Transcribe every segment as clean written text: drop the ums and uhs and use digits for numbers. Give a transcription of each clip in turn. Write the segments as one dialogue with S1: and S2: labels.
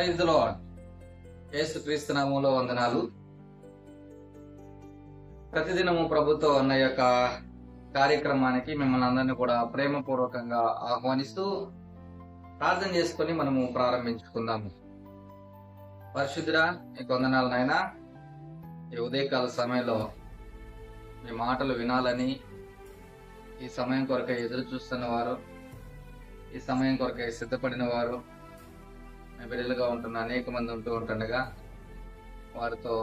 S1: Praise the lord. యేసుక్రీస్తు నామములో వందనాలు. ప్రతిదినము ప్రభుతో అన్న యొక్క కార్యక్రమానికి మిమ్మల్ని అందరినీ కూడా ప్రేమపూర్వకంగా ఆహ్వానిస్తూ ప్రార్థన చేసుకుని మనము ప్రారంభించుకుందాము. పరిశుద్ధుడా, మీకు వందనాలు నాయనా. ఈ ఉదయకాల సమయంలో మీ మాటలు వినాలని, ఈ సమయం కొరకై ఎదురు చూస్తున్న వారు, ఈ సమయం కొరకై సిద్ధపడిన వారు, మీ బిడ్డలుగా ఉంటున్న అనేక మంది ఉంటూ ఉంటుండగా వారితో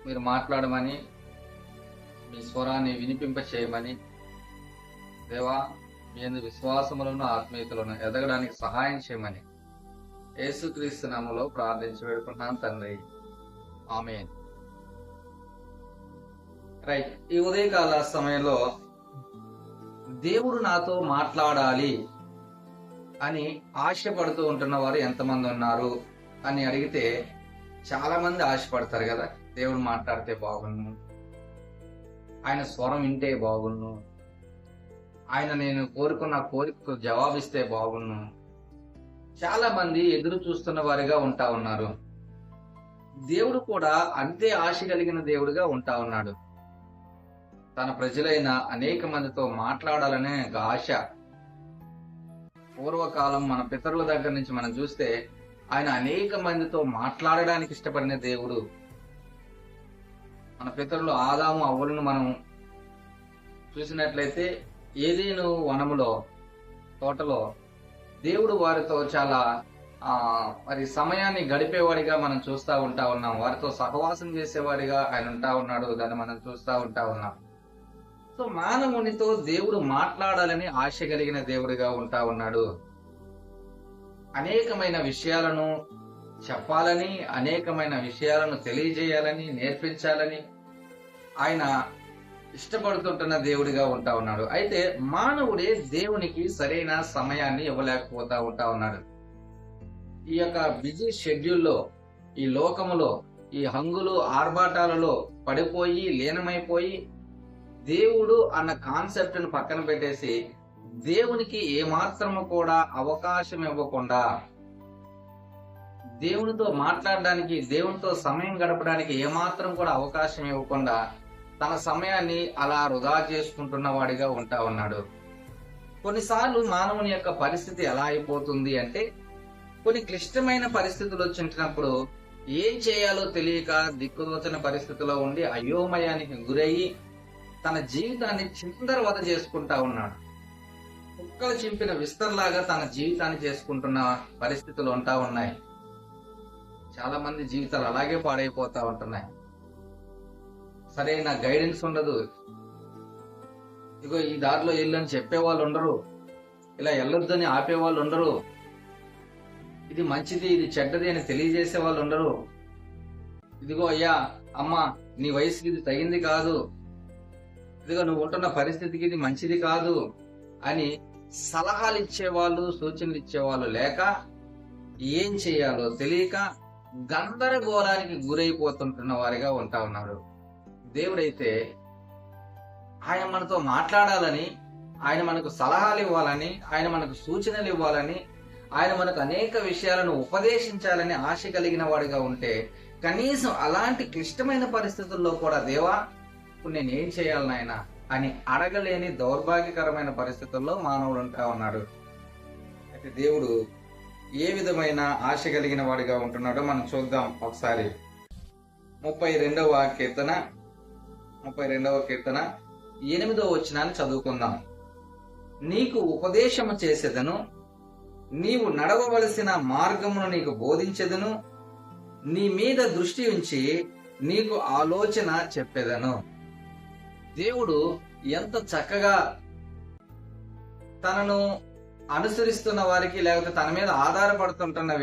S1: మీరు మాట్లాడమని, మీ స్వరాన్ని వినిపింప చేయమని, దేవా మీ యందు విశ్వాసములను ఆత్మీయతలను ఎదగడానికి సహాయం చేయమని యేసుక్రీస్తు నామములో ప్రార్థించి వేడుకుంటున్నాను తండ్రి, ఆమేన్. రైట్. ఈ ఉదయకాల సమయంలో దేవుడు నాతో మాట్లాడాలి అని ఆశపడుతూ ఉంటున్న వారు ఎంతమంది ఉన్నారు అని అడిగితే చాలా మంది ఆశపడతారు కదా. దేవుడు మాట్లాడితే బాగున్ను, ఆయన స్వరం వింటే బాగున్ను, ఆయన నేను కోరుకున్న కోరికకు జవాబిస్తే బాగున్ను. చాలా మంది ఎదురు చూస్తున్న వారిగా ఉంటా ఉన్నారు. దేవుడు కూడా అంతే ఆశ కలిగిన దేవుడిగా ఉంటా ఉన్నాడు. తన ప్రజలైన అనేక మందితో మాట్లాడాలనే ఒక ఆశ. పూర్వకాలం మన పితరుల దగ్గర నుంచి మనం చూస్తే ఆయన అనేక మందితో మాట్లాడడానికి ఇష్టపడిన దేవుడు. మన పితరులు ఆదాము అవ్వలను మనం చూసినట్లయితే ఏదేను వనములో, తోటలో దేవుడు వారితో చాలా మరి సమయాన్ని గడిపేవాడిగా మనం చూస్తూ ఉంటా ఉన్నాం. వారితో సహవాసం చేసేవాడిగా ఆయన ఉంటా ఉన్నాడు. దాన్ని మనం చూస్తూ ఉంటా ఉన్నాం. సో మానవునితో దేవుడు మాట్లాడాలని ఆశ కలిగిన దేవుడిగా ఉంటా ఉన్నాడు. అనేకమైన విషయాలను చెప్పాలని, అనేకమైన విషయాలను తెలియజేయాలని, నేర్పించాలని ఆయన ఇష్టపడుతుంటున్న దేవుడిగా ఉంటా ఉన్నాడు. అయితే మానవుడే దేవునికి సరైన సమయాన్ని ఇవ్వలేకపోతా ఉంటా ఉన్నాడు. ఈ యొక్క బిజీ షెడ్యూల్లో, ఈ లోకములో, ఈ హంగులు ఆర్భాటాలలో పడిపోయి లీనమైపోయి దేవుడు అన్న కాన్సెప్ట్ ను పక్కన పెట్టేసి దేవునికి ఏమాత్రము కూడా అవకాశం ఇవ్వకుండా, దేవునితో మాట్లాడడానికి, దేవునితో సమయం గడపడానికి ఏమాత్రం కూడా అవకాశం ఇవ్వకుండా తన సమయాన్ని అలా వృధా చేసుకుంటున్న వాడిగా ఉంటా ఉన్నాడు. కొన్నిసార్లు మానవుని యొక్క పరిస్థితి ఎలా అయిపోతుంది అంటే, కొన్ని క్లిష్టమైన పరిస్థితులు వచ్చినప్పుడు ఏం చేయాలో తెలియక దిక్కుదోచని పరిస్థితిలో ఉండి అయోమయానికి గురయ్యి తన జీవితాన్ని చిందరవద చేసుకుంటా ఉన్నాడు. కుక్కలు చింపిన విస్తర్లాగా తన జీవితాన్ని చేసుకుంటున్న పరిస్థితులు ఉంటా ఉన్నాయి. చాలా మంది జీవితాలు అలాగే పాడైపోతా ఉంటున్నాయి. సరైన గైడెన్స్ ఉండదు. ఇగో ఈ దారిలో వెళ్ళని చెప్పేవాళ్ళు ఉండరు, ఇలా వెళ్ళొద్దని ఆపేవాళ్ళు ఉండరు, ఇది మంచిది ఇది చెడ్డది అని తెలియజేసే వాళ్ళు ఉండరు. ఇదిగో అయ్యా అమ్మా, నీ వయసుకి ఇది తగింది కాదు, ఇదిగో నువ్వు ఉంటున్న పరిస్థితికి ఇది మంచిది కాదు అని సలహాలు ఇచ్చేవాళ్ళు, సూచనలు ఇచ్చేవాళ్ళు లేక ఏం చేయాలో తెలియక గందరగోళానికి గురైపోతుంటున్న వారిగా ఉంటా ఉన్నారు. దేవుడైతే ఆయన మనతో మాట్లాడాలని, ఆయన మనకు సలహాలు ఇవ్వాలని, ఆయన మనకు సూచనలు ఇవ్వాలని, ఆయన మనకు అనేక విషయాలను ఉపదేశించాలని ఆశ కలిగిన వాడిగా ఉంటే కనీసం అలాంటి క్లిష్టమైన పరిస్థితుల్లో కూడా దేవా నేనేం చేయాలి నాయన అని అడగలేని దౌర్భాగ్యకరమైన పరిస్థితుల్లో మానవుడు ఉంటా ఉన్నాడు. అయితే దేవుడు ఏ విధమైన ఆశ కలిగిన వాడిగా ఉంటున్నాడో మనం చూద్దాం ఒకసారి. 32వ కీర్తన 8వ వచనాన్ని చదువుకుందాం. నీకు ఉపదేశము చేసేదను, నీవు నడవవలసిన మార్గమును నీకు బోధించెదను, నీ మీద దృష్టి ఉంచి నీకు ఆలోచన చెప్పేదను. దేవుడు ఎంత చక్కగా తనను అనుసరిస్తున్న వారికి, లేకపోతే తన మీద ఆధారపడుతుంటున్న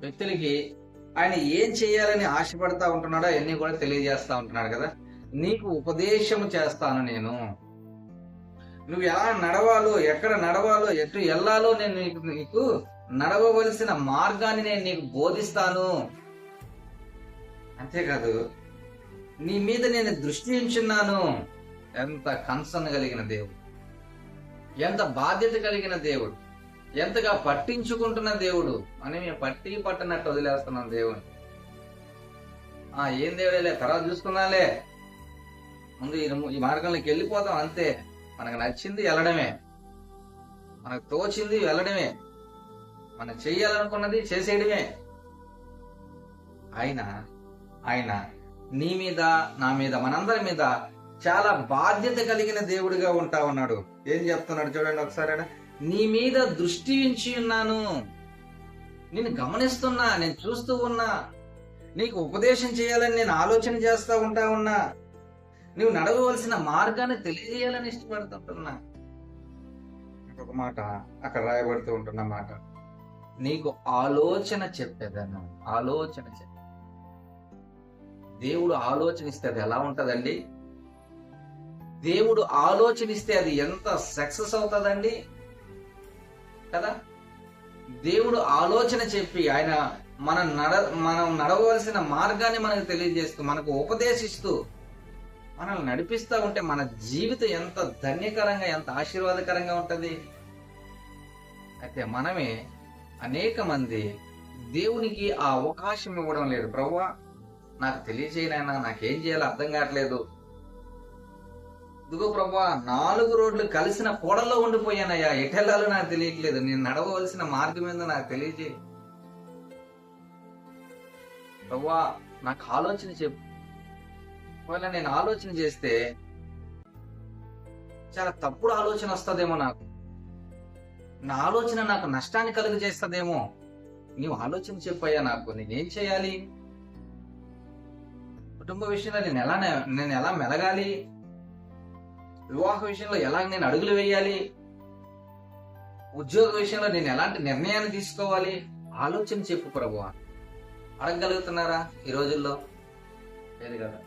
S1: వ్యక్తులకి ఆయన ఏం చేయాలని ఆశపడతా ఉంటున్నాడో అవన్నీ కూడా తెలియజేస్తా ఉంటున్నాడు కదా. నీకు ఉపదేశము చేస్తాను నేను, నువ్వు ఎలా నడవాలో, ఎక్కడ నడవాలో, ఎటు వెళ్ళాలో నేను నీకు నడవవలసిన మార్గాన్ని నేను నీకు బోధిస్తాను. అంతేకాదు నీ మీద నేను దృష్టి ఉంచున్నాను. ఎంత కన్సర్న్ కలిగిన దేవుడు, ఎంత బాధ్యత కలిగిన దేవుడు, ఎంతగా పట్టించుకుంటున్న దేవుడు అని మేము పట్టి పట్టనట్టు వదిలేస్తున్నాం దేవుని. ఏం దేవుడే, తర్వాత చూసుకున్నాలే, ముందు ఈ మార్గంలోకి వెళ్ళిపోతాం అంతే. మనకు నచ్చింది వెళ్ళడమే, మనకు తోచింది వెళ్ళడమే, మనం చెయ్యాలనుకున్నది చేసేయడమే. ఆయన నీ మీద, నా మీద, మనందరి మీద చాలా బాధ్యత కలిగిన దేవుడిగా ఉంటా ఉన్నాడు. ఏం చెప్తున్నాడు చూడండి ఒకసారి. నీ మీద దృష్టి ఉంచి ఉన్నాను, నేను గమనిస్తున్నా, నేను చూస్తూ ఉన్నా, నీకు ఉపదేశం చేయాలని నేను ఆలోచన చేస్తా ఉన్నా, నువ్వు నడవవలసిన మార్గాన్ని తెలియజేయాలని ఇష్టపడుతుంటున్నా. ఇంకొక మాట అక్కడ రాయబడుతూ ఉంటున్న మాట, నీకు ఆలోచన చెప్పేదాన్ని. ఆలోచన చెప్పే దేవుడు ఆలోచనిస్తే అది ఎలా ఉంటదండి? దేవుడు ఆలోచనిస్తే అది ఎంత సక్సెస్ అవుతుందండి కదా. దేవుడు ఆలోచన చెప్పి ఆయన మనం నడవలసిన మార్గాన్ని మనకు తెలియజేస్తూ, మనకు ఉపదేశిస్తూ, మనల్ని నడిపిస్తూ ఉంటే మన జీవితం ఎంత ధన్యకరంగా, ఎంత ఆశీర్వాదకరంగా ఉంటది. అయితే మనమే అనేక మంది దేవునికి ఆ అవకాశం ఇవ్వడం లేదు. ప్రభువా నాకు తెలియజేయనైనా, నాకేం చేయాలో అర్థం కావట్లేదు. ఇదిగో ప్రభువా 4 రోడ్లు కలిసిన కోడల్లో ఉండిపోయానయ్యా, ఎటెళ్ళాలో నాకు తెలియట్లేదు, నేను నడవవలసిన మార్గం ఏందో నాకు తెలియజేయి. ప్రభువా నాకు ఆలోచన చెప్పు. ఒకవేళ నేను ఆలోచన చేస్తే చాలా తప్పుడు ఆలోచన వస్తుందేమో, నా ఆలోచన నాకు నష్టాన్ని కలుగజేస్తుందేమో, నీవు ఆలోచన చెప్పయ్యా, నాకు నేనేం చేయాలి? కుటుంబ విషయంలో నేను ఎలా మెలగాలి? వివాహ విషయంలో ఎలా నేను అడుగులు వేయాలి? ఉద్యోగ విషయంలో నేను ఎలాంటి నిర్ణయాన్ని తీసుకోవాలి? ఆలోచన చెప్పు ప్రభువా. అడగగలుగుతున్నారా ఈ రోజుల్లో? లేదు కదా.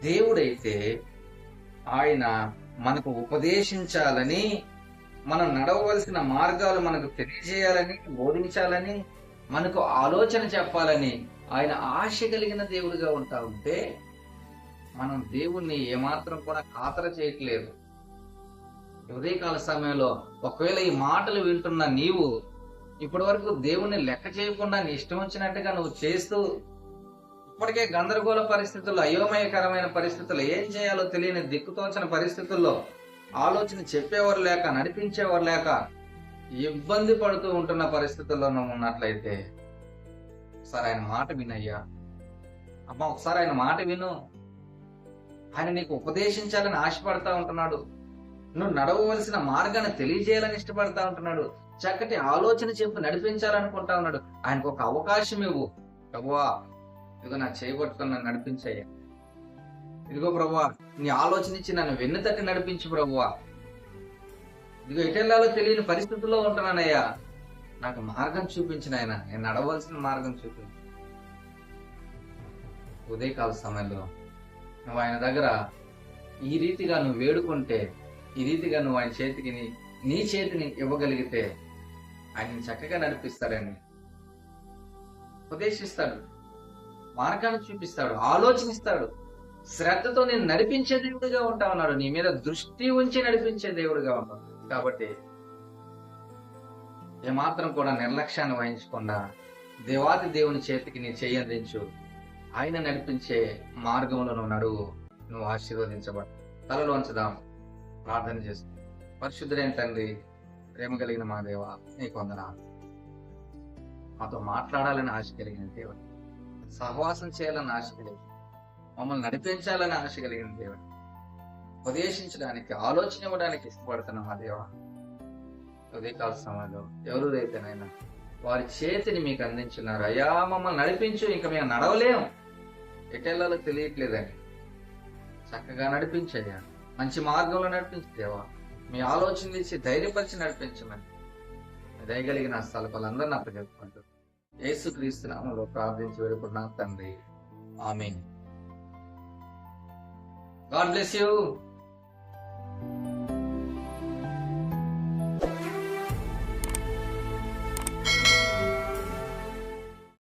S1: దేవుడైతే ఆయన మనకు ఉపదేశించాలని, మనం నడవవలసిన మార్గాలు మనకు తెలియజేయాలని, బోధించాలని, మనకు ఆలోచన చెప్పాలని ఆయన ఆశ కలిగిన దేవుడిగా ఉంటా ఉంటే, మనం దేవుణ్ణి ఏమాత్రం కూడా ఖాతర చేయట్లేదు. ఉదయకాల సమయంలో ఒకవేళ ఈ మాటలు వింటున్న నీవు ఇప్పటి వరకు దేవుణ్ణి లెక్క చేయకుండా నీ ఇష్టం వచ్చినట్టుగా నువ్వు చేస్తూ, ఇప్పటికే గందరగోళ పరిస్థితుల్లో, అయోమయకరమైన పరిస్థితుల్లో, ఏం చేయాలో తెలియని దిక్కుతోచని పరిస్థితుల్లో, ఆలోచన చెప్పేవారు లేక, నడిపించేవారు లేక, ఇబ్బంది పడుతూ ఉంటున్న పరిస్థితుల్లో నువ్వు ఉన్నట్లయితే ఒకసారి ఆయన మాట వినయ్యా. అమ్మ ఒకసారి ఆయన మాట విను. ఆయన నీకు ఉపదేశించాలని ఆశపడతా ఉంటున్నాడు. నువ్వు నడవవలసిన మార్గాన్ని తెలియజేయాలని ఇష్టపడతా ఉంటున్నాడు. చక్కటి ఆలోచన చెప్పి నడిపించాలనుకుంటా ఉన్నాడు. ఆయనకు ఒక అవకాశం ఇవ్వు. ప్రభువా ఇదిగో నా చేయబట్టుకొని నన్ను నడిపించయ్యా. ఇదిగో ప్రభువా నీ ఆలోచన ఇచ్చి నన్ను వెన్ను తట్టి నడిపించు ప్రభువా. ఇదిగో ఎటెల్లాలో తెలియని పరిస్థితుల్లో ఉంటున్నానయ్యా, నాకు మార్గం చూపించిన ఆయన, నేను నడవలసిన మార్గం చూపించు. ఉదయకాల సమయంలో నువ్వు ఆయన దగ్గర ఈ రీతిగా నువ్వు వేడుకుంటే, ఈ రీతిగా నువ్వు ఆయన చేతికి నీ చేతిని ఇవ్వగలిగితే ఆయన చక్కగా నడిపిస్తాడని, ఉపదేశిస్తాడు, మార్గాన్ని చూపిస్తాడు, ఆలోచనిస్తాడు. శ్రద్ధతో నేను నడిపించే దేవుడిగా ఉంటా ఉన్నాడు. నీ మీద దృష్టి ఉంచి నడిపించే దేవుడిగా ఉంటాడు. కాబట్టి ఏమాత్రం కూడా నిర్లక్ష్యాన్ని వహించకుండా దేవాది దేవుని చేతికి నీ చెయ్యందించు. ఆయన నడిపించే మార్గంలో నువ్వు నడువు. నువ్వు ఆశీర్వదించబడు. తలలో ఉంచుదాం, ప్రార్థన చేస్తూ. పరిశుద్ధుడైన తండ్రి, ప్రేమ కలిగిన మా దేవ, నీకు వందనాలు. మాతో మాట్లాడాలని ఆశ కలిగిన దేవుడు, సహవాసం చేయాలని ఆశ కలిగి, మమ్మల్ని నడిపించాలని ఆశ కలిగిన దేవుడు, ఉపదేశించడానికి, ఆలోచన ఇవ్వడానికి ఇష్టపడుతున్న మా దేవ, ఉదయకాల సమయంలో ఎవరైతేనైనా వారి చేతిని మీకు అందించున్నారు. అయ్యా మమ్మల్ని నడిపించు, ఇంకా మేము నడవలేం, ఎటెల్లాలో తెలియట్లేదని చక్కగా నడిపించయ్యా, మంచి మార్గంలో నడిపించేవా, మీ ఆలోచనలు ఇచ్చి ధైర్యపరిచి నడిపించమని దయగలిగిన స్థలపాలందరినీ అప్పచెప్పుకుంటూ యేసుక్రీస్తు నామములో ప్రార్థించి వేడుకున్నాం తండ్రి. ఆమేన్. God bless you.